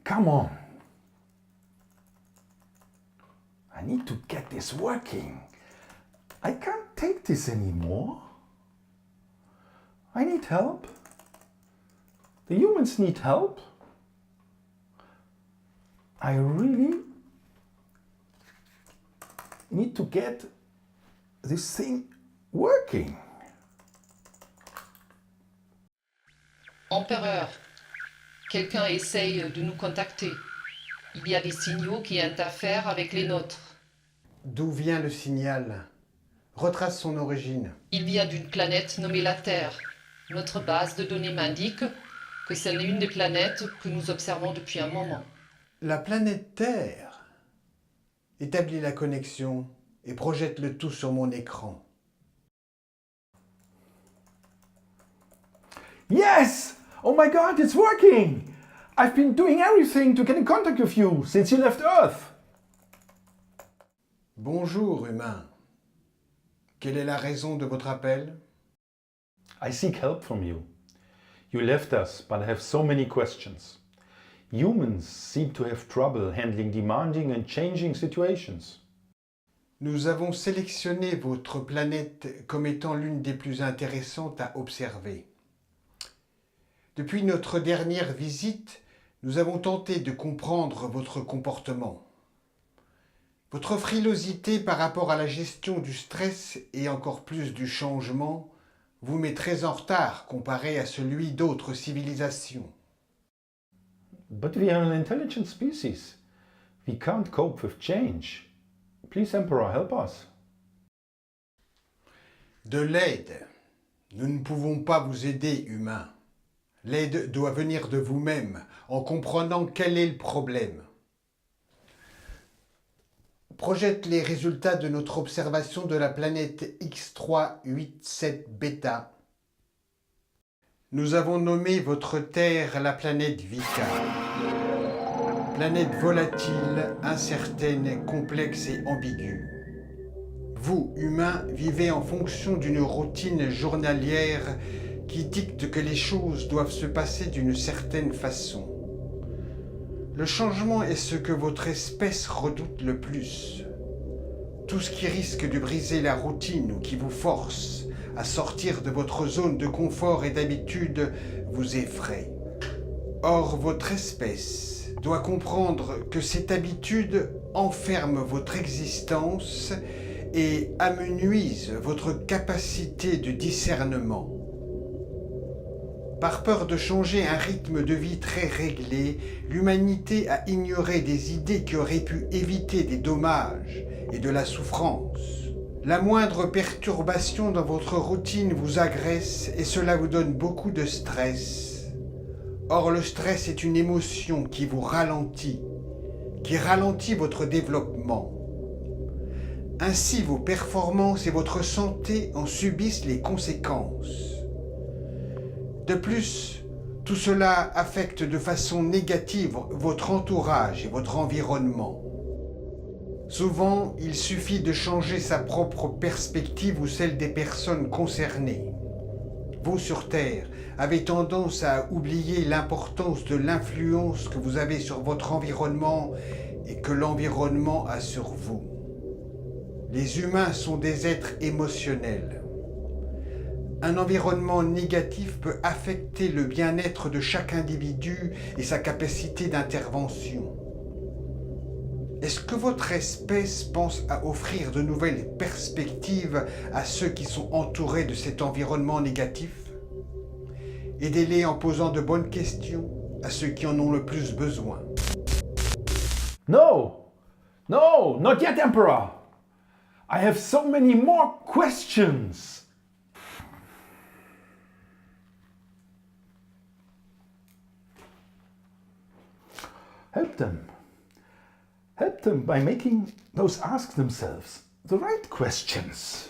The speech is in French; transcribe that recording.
Come on. I need to get this working. I can't take this anymore. I need help. The humans need help. I really need to get this thing working. Empereur, quelqu'un essaye de nous contacter. Il y a des signaux qui interfèrent avec les nôtres. D'où vient le signal? Retrace son origine. Il vient d'une planète nommée la Terre. Notre base de données m'indique que c'est l'une des planètes que nous observons depuis un moment. La planète Terre. Établis la connexion et projette le tout sur mon écran. Yes! Oh my God, it's working! I've been doing everything to get in contact with you since you left Earth. Bonjour, humain. Quelle est la raison de votre appel? I seek help from you. You left us, but I have so many questions. Humans seem to have trouble handling demanding and changing situations. Nous avons sélectionné votre planète comme étant l'une des plus intéressantes à observer. Depuis notre dernière visite, nous avons tenté de comprendre votre comportement. Votre frilosité par rapport à la gestion du stress et encore plus du changement vous met très en retard comparé à celui d'autres civilisations. But we are an intelligent species. We can't cope with change. Please, Emperor, help us. De l'aide. Nous ne pouvons pas vous aider, humains. L'aide doit venir de vous-même, en comprenant quel est le problème. Projette les résultats de notre observation de la planète X387 Beta. Nous avons nommé votre Terre la planète Vika. Planète volatile, incertaine, complexe et ambiguë. Vous, humains, vivez en fonction d'une routine journalière qui dicte que les choses doivent se passer d'une certaine façon. Le changement est ce que votre espèce redoute le plus. Tout ce qui risque de briser la routine ou qui vous force à sortir de votre zone de confort et d'habitude vous effraie. Or, votre espèce doit comprendre que cette habitude enferme votre existence et amenuise votre capacité de discernement. Par peur de changer un rythme de vie très réglé, l'humanité a ignoré des idées qui auraient pu éviter des dommages et de la souffrance. La moindre perturbation dans votre routine vous agresse et cela vous donne beaucoup de stress. Or, le stress est une émotion qui vous ralentit, qui ralentit votre développement. Ainsi, vos performances et votre santé en subissent les conséquences. De plus, tout cela affecte de façon négative votre entourage et votre environnement. Souvent, il suffit de changer sa propre perspective ou celle des personnes concernées. Vous, sur Terre, avez tendance à oublier l'importance de l'influence que vous avez sur votre environnement et que l'environnement a sur vous. Les humains sont des êtres émotionnels. Un environnement négatif peut affecter le bien-être de chaque individu et sa capacité d'intervention. Est-ce que votre espèce pense à offrir de nouvelles perspectives à ceux qui sont entourés de cet environnement négatif? Aidez-les en posant de bonnes questions à ceux qui en ont le plus besoin. No! No, not yet, Emperor! I have so many more questions! Help them. Help them by making those ask themselves the right questions.